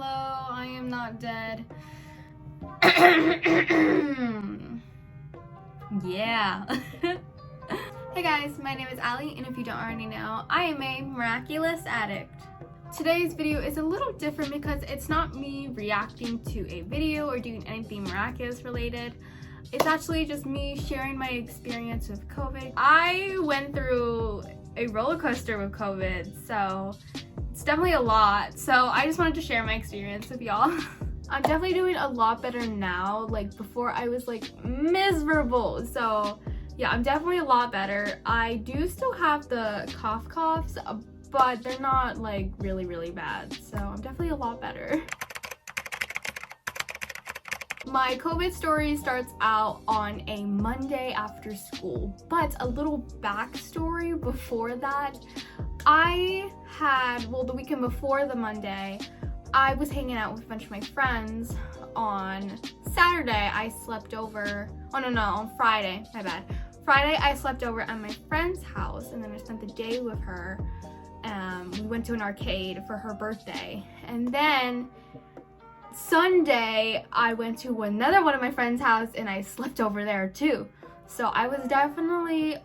Hello, I am not dead. Yeah. Hey guys, my name is Allie, and if you don't already know, I am a miraculous addict. Today's video is a little different because it's not me reacting to a video or doing anything miraculous related. It's actually just me sharing my experience with COVID. I went through a roller coaster with COVID, so it's definitely a lot. So I just wanted to share my experience with y'all. I'm definitely doing a lot better now. Like before I was like miserable. So yeah, I'm definitely a lot better. I do still have the coughs, but they're not like really bad. So I'm definitely a lot better. My COVID story starts out on a Monday after school, but a little backstory before that. The weekend before the Monday, I was hanging out with a bunch of my friends. On Saturday, I slept over, on Friday, my bad. Friday, I slept over at my friend's house, and then I spent the day with her. We went to an arcade for her birthday, and then Sunday, I went to another one of my friend's house and I slept over there too. So I was definitely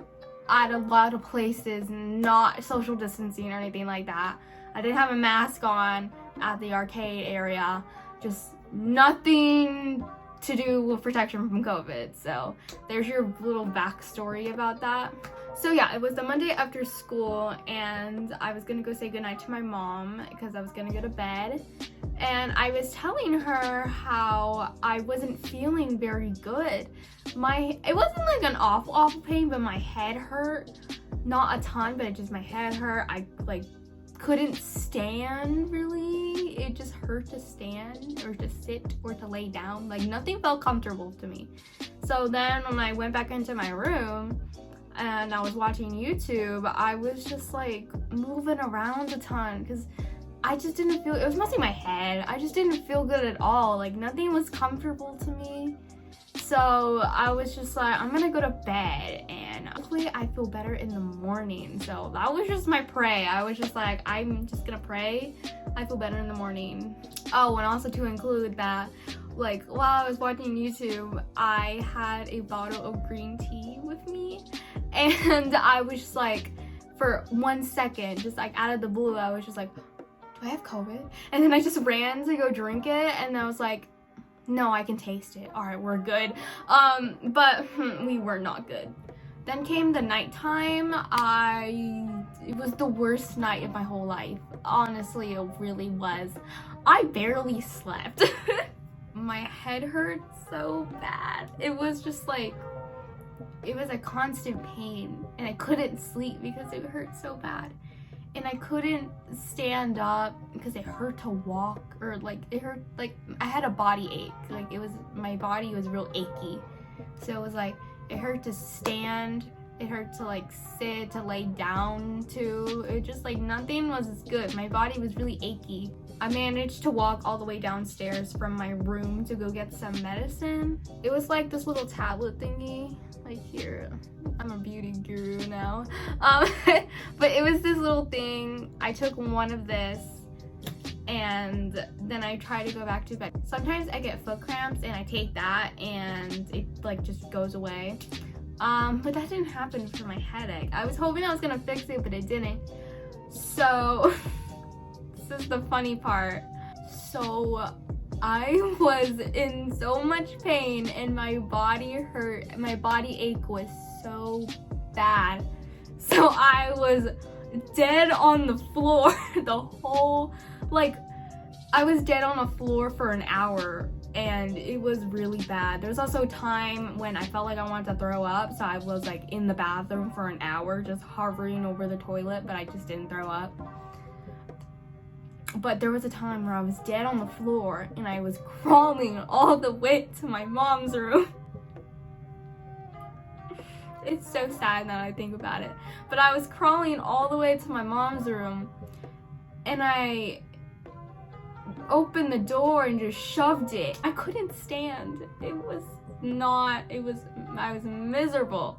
at a lot of places, not social distancing or anything like that. I didn't have a mask on at the arcade area, just nothing to do with protection from COVID. So there's your little backstory about that. So yeah, it was the Monday after school, and I was gonna go say goodnight to my mom because I was gonna go to bed. And I was telling her how I wasn't feeling very good. It wasn't like an awful pain, but my head hurt. Not a ton, but my head hurt. I like couldn't stand really. It just hurt to stand or to sit or to lay down. Like nothing felt comfortable to me. So then when I went back into my room and I was watching YouTube, I was just like moving around a ton because I just didn't feel, it was mostly my head. I just didn't feel good at all. Like nothing was comfortable to me. So I was just like, I'm gonna go to bed and hopefully I feel better in the morning. So that was just my pray. I was just like, I'm just gonna pray I feel better in the morning. Oh, and also to include that, like while I was watching YouTube, I had a bottle of green tea with me. And I was just like, for 1 second, just like out of the blue, I was just like, do I have COVID? And then I just ran to go drink it, and I was like, no, I can taste it. All right, we're good. But we were not good. Then came the nighttime. It was the worst night of my whole life. Honestly, it really was. I barely slept. My head hurt so bad. It was just like, it was a constant pain, and I couldn't sleep because it hurt so bad. And I couldn't stand up because it hurt to walk, or like it hurt, like I had a body ache. Like my body was real achy. So it was like, it hurt to stand, it hurt to like sit, to lay down to. It just like nothing was good. My body was really achy. I managed to walk all the way downstairs from my room to go get some medicine. It was like this little tablet thingy, like here. I'm a beauty guru now. But it was this little thing. I took one of this and then I try to go back to bed. Sometimes I get foot cramps and I take that and it like just goes away. But that didn't happen for my headache. I was hoping I was gonna fix it, but it didn't. So this is the funny part. So I was in so much pain and my body hurt. My body ache was so bad. So I was dead on the floor I was dead on the floor for an hour, and it was really bad. There's also a time when I felt like I wanted to throw up, so I was like in the bathroom for an hour just hovering over the toilet, but I just didn't throw up. But there was a time where I was dead on the floor and I was crawling all the way to my mom's room. It's so sad now that I think about it. But I was crawling all the way to my mom's room and I opened the door and just shoved it. I couldn't stand. I was miserable.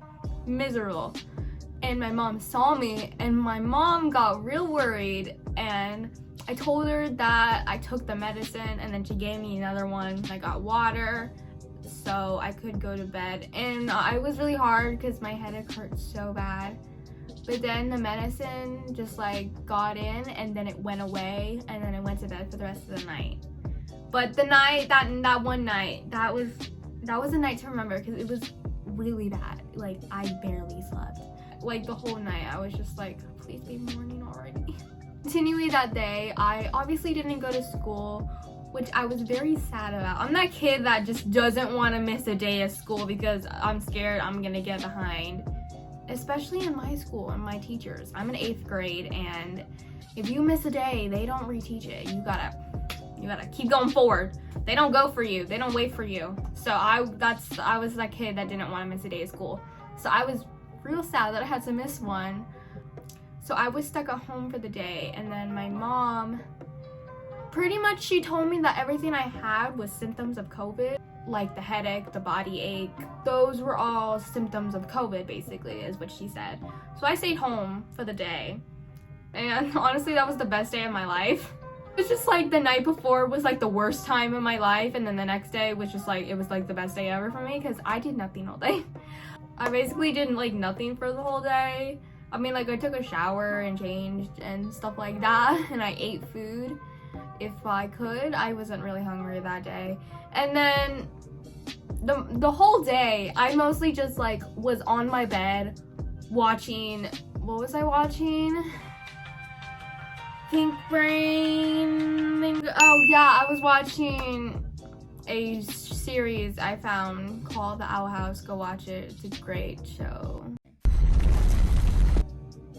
And my mom saw me and my mom got real worried, and I told her that I took the medicine, and then she gave me another one. I got water so I could go to bed, and it was really hard because my headache hurt so bad. But then the medicine just like got in, and then it went away, and then I went to bed for the rest of the night. But the night, that one night, that was a night to remember because it was really bad. Like, I barely slept. Like, the whole night I was just like, please be morning already. Continually that day, I obviously didn't go to school, which I was very sad about. I'm that kid that just doesn't want to miss a day of school because I'm scared I'm gonna get behind. Especially in my school and my teachers. I'm in 8th grade, and if you miss a day, they don't reteach it. You gotta keep going forward. They don't go for you. They don't wait for you. So I was that kid that didn't want to miss a day of school. So I was real sad that I had to miss one. So I was stuck at home for the day, and then my mom, pretty much she told me that everything I had was symptoms of COVID, like the headache, the body ache. Those were all symptoms of COVID, basically, is what she said. So I stayed home for the day, and honestly, that was the best day of my life. It was just like the night before was like the worst time of my life, and then the next day was just like, it was like the best day ever for me because I did nothing all day. I basically did like nothing for the whole day. I mean, like, I took a shower and changed and stuff like that, and I ate food if I could. I wasn't really hungry that day. And then the whole day, I mostly just like was on my bed watching, what was I watching? Pink Brain. Oh yeah, I was watching a series I found called The Owl House. Go watch it. It's a great show.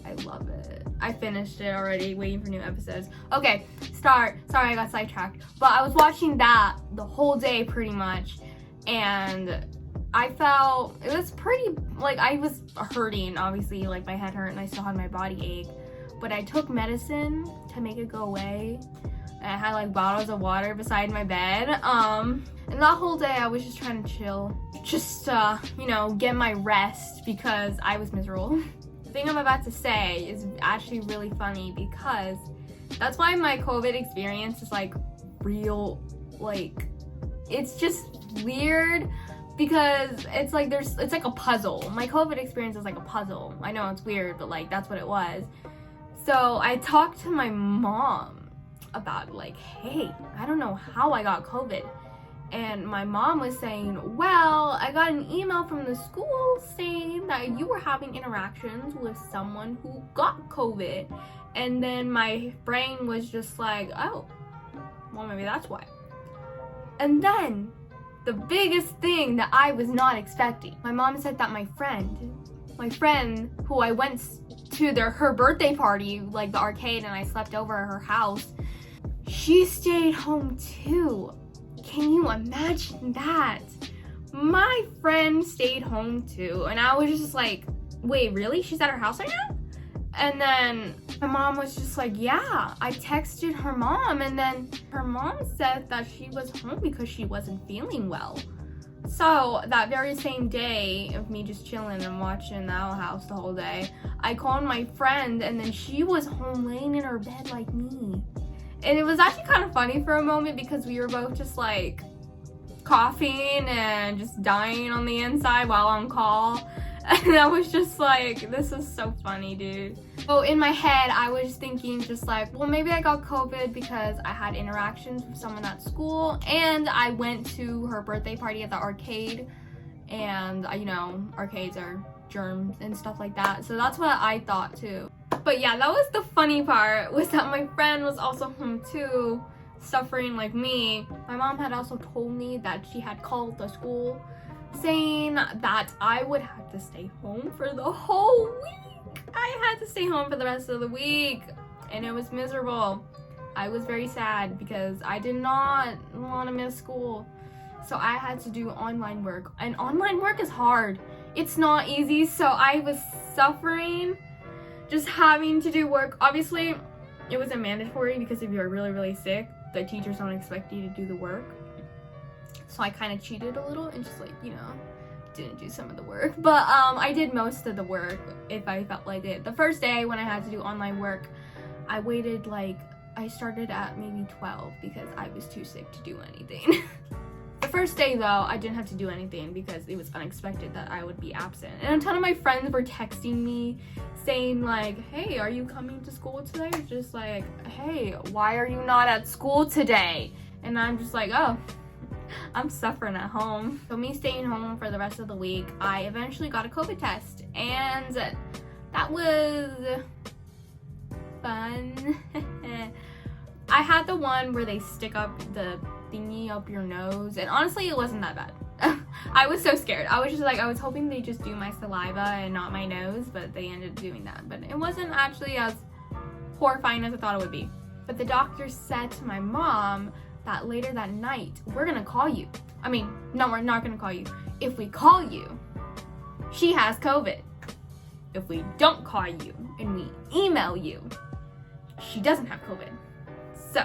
I love it. I finished it already, waiting for new episodes. Okay, sorry I got sidetracked. But I was watching that the whole day pretty much, and I felt, it was pretty, like, I was hurting, obviously, like my head hurt and I still had my body ache. But I took medicine to make it go away. And I had like bottles of water beside my bed. And that whole day I was just trying to chill. Just, you know, get my rest because I was miserable. The thing I'm about to say is actually really funny because that's why my COVID experience is like real, like, it's just weird because it's like it's like a puzzle. My COVID experience is like a puzzle. I know it's weird, but like that's what it was. So I talked to my mom about like, hey, I don't know how I got COVID. And my mom was saying, well, I got an email from the school saying that you were having interactions with someone who got COVID. And then my brain was just like, oh, well, maybe that's why. And then the biggest thing that I was not expecting, my mom said that my friend who I went to her birthday party, like the arcade, and I slept over at her house, she stayed home too. Can you imagine that? My friend stayed home too, and I was just like, wait, really? She's at her house right now? And then my mom was just like, yeah. I texted her mom, and then her mom said that she was home because she wasn't feeling well. So that very same day of me just chilling and watching the Owl House the whole day, I called my friend, and then she was home laying in her bed like me. And it was actually kind of funny for a moment because we were both just like coughing and just dying on the inside while on call. And I was just like, this is so funny, dude. So in my head, I was thinking just like, well, maybe I got COVID because I had interactions with someone at school, and I went to her birthday party at the arcade, and you know, arcades are germs and stuff like that. So that's what I thought too. But yeah, that was the funny part, was that my friend was also home too, suffering like me. My mom had also told me that she had called the school saying that I would have to stay home for the whole week. I had to stay home for the rest of the week, and it was miserable. I was very sad because I did not want to miss school. So I had to do online work, and online work is hard. It's not easy, so I was suffering just having to do work. Obviously, it wasn't mandatory because if you're really, really sick, the teachers don't expect you to do the work. So I kind of cheated a little and just like, you know, didn't do some of the work. But I did most of the work if I felt like it. The first day when I had to do online work, I waited like I started at maybe 12 because I was too sick to do anything. The first day though, I didn't have to do anything because it was unexpected that I would be absent. And a ton of my friends were texting me saying like, hey, are you coming to school today? Or just like, hey, why are you not at school today? And I'm just like, oh, I'm suffering at home. So me staying home for the rest of the week, I eventually got a COVID test. And that was fun. I had the one where they stick up the thingy up your nose, and honestly it wasn't that bad. I was so scared. I was just like, I was hoping they just do my saliva and not my nose, but they ended up doing that. But it wasn't actually as horrifying as I thought it would be. But the doctor said to my mom that later that night, we're gonna call you. I mean, no, we're not gonna call you. If we call you, she has COVID. If we don't call you and we email you, she doesn't have COVID. So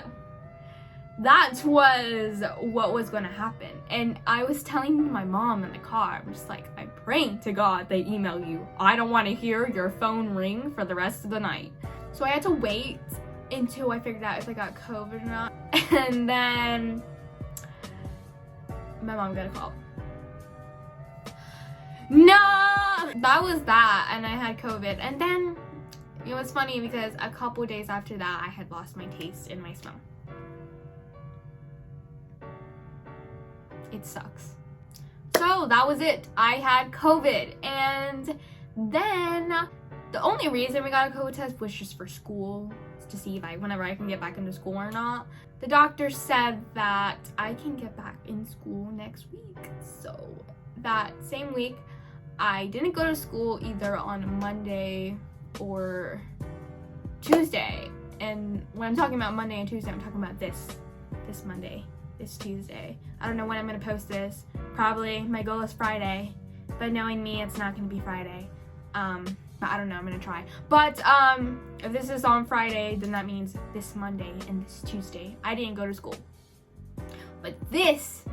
that was what was going to happen. And I was telling my mom in the car, I'm just like, I'm praying to God they email you. I don't want to hear your phone ring for the rest of the night. So I had to wait until I figured out if I got COVID or not. And then my mom got a call. No! That was that, and I had COVID. And then it was funny because a couple days after that, I had lost my taste and my smell. It sucks. So that was it. I had COVID. And then the only reason we got a COVID test was just for school, to see if whenever I can get back into school or not. The doctor said that I can get back in school next week. So that same week, I didn't go to school either on Monday or Tuesday. And when I'm talking about Monday and Tuesday, I'm talking about this Monday, this Tuesday. I don't know when I'm gonna post this. Probably my goal is Friday, but knowing me, it's not gonna be Friday. But I don't know, I'm gonna try. But if this is on Friday, then that means this Monday and this Tuesday, I didn't go to school. But this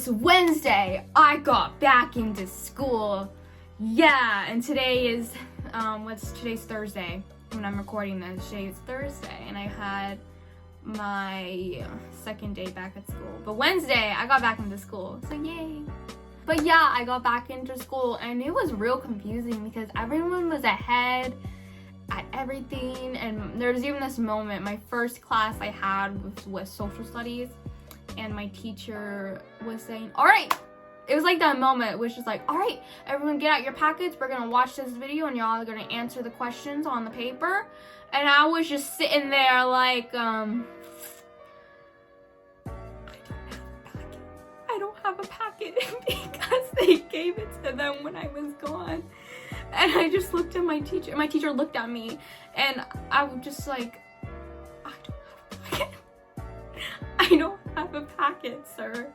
Wednesday, I got back into school. Yeah, and today is, today's Thursday when I'm recording this. Today is Thursday, and I had my second day back at school. But Wednesday, I got back into school, so yay. But yeah, I got back into school, and it was real confusing because everyone was ahead at everything. And there was even this moment, my first class I had was social studies, and my teacher was saying, all right, it was like that moment which is like, all right, everyone get out your packets, we're gonna watch this video and y'all are gonna answer the questions on the paper. And I was just sitting there like, I don't have a packet because they gave it to them when I was gone. And I just looked at my teacher looked at me, and I was just like, I don't have a packet, sir.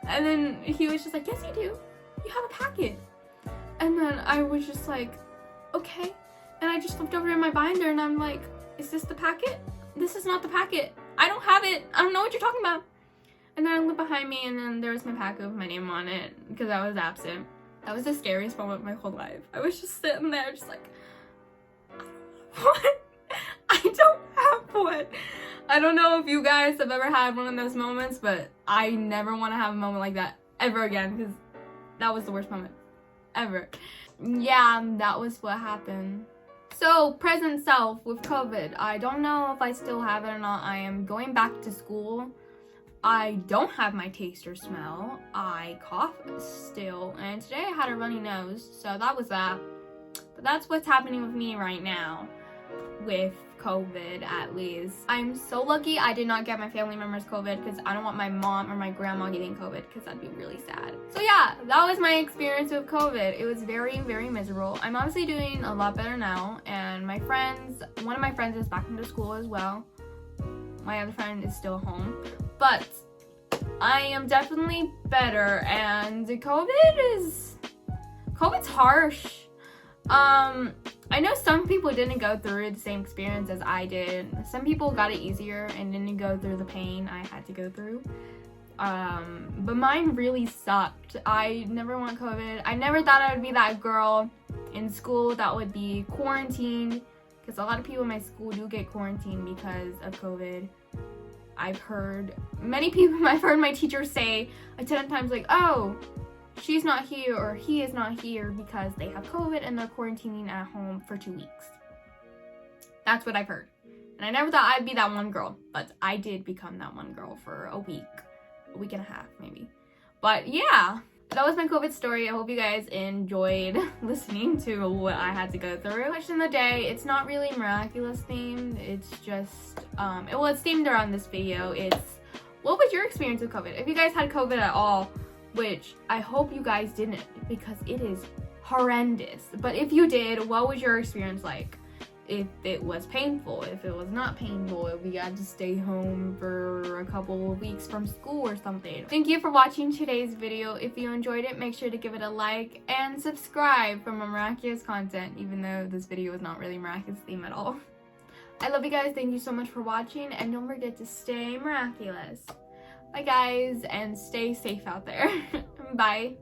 And then he was just like, yes, you do. You have a packet. And then I was just like, okay. And I just looked over in my binder and I'm like, is this the packet? This is not the packet. I don't have it. I don't know what you're talking about. And then I looked behind me, and then there was my packet with my name on it because I was absent. That was the scariest moment of my whole life. I was just sitting there just like, what? I don't have one. I don't know if you guys have ever had one of those moments, but I never want to have a moment like that ever again because that was the worst moment ever. Yeah, that was what happened. So, present self with COVID. I don't know if I still have it or not. I am going back to school. I don't have my taste or smell. I cough still, and today I had a runny nose, so that was that. But that's what's happening with me right now with COVID, at least. I'm so lucky I did not get my family members COVID because I don't want my mom or my grandma getting COVID because that'd be really sad. So yeah, that was my experience with COVID. It was very, very miserable. I'm obviously doing a lot better now, and one of my friends is back into school as well. My other friend is still home, but I am definitely better, and COVID's harsh. I know some people didn't go through the same experience as I did. Some people got it easier and didn't go through the pain I had to go through. But mine really sucked. I never want COVID. I never thought I would be that girl in school that would be quarantined because a lot of people in my school do get quarantined because of COVID. I've heard many people, I've heard my teachers say a ton of times like, oh, she's not here or he is not here because they have COVID and they're quarantining at home for 2 weeks. That's what I've heard. And I never thought I'd be that one girl, but I did become that one girl for a week and a half maybe. But yeah, that was my COVID story. I hope you guys enjoyed listening to what I had to go through. Question of the day, it's not really miraculous themed. It's just, it's themed around this video. It's, what was your experience with COVID? If you guys had COVID at all, which I hope you guys didn't because it is horrendous. But if you did, what was your experience like? If it was painful, if it was not painful, if you had to stay home for a couple of weeks from school or something. Thank you for watching today's video. If you enjoyed it, make sure to give it a like and subscribe for more miraculous content, even though this video is not really miraculous theme at all. I love you guys. Thank you so much for watching, and don't forget to stay miraculous. Bye guys, and stay safe out there. Bye.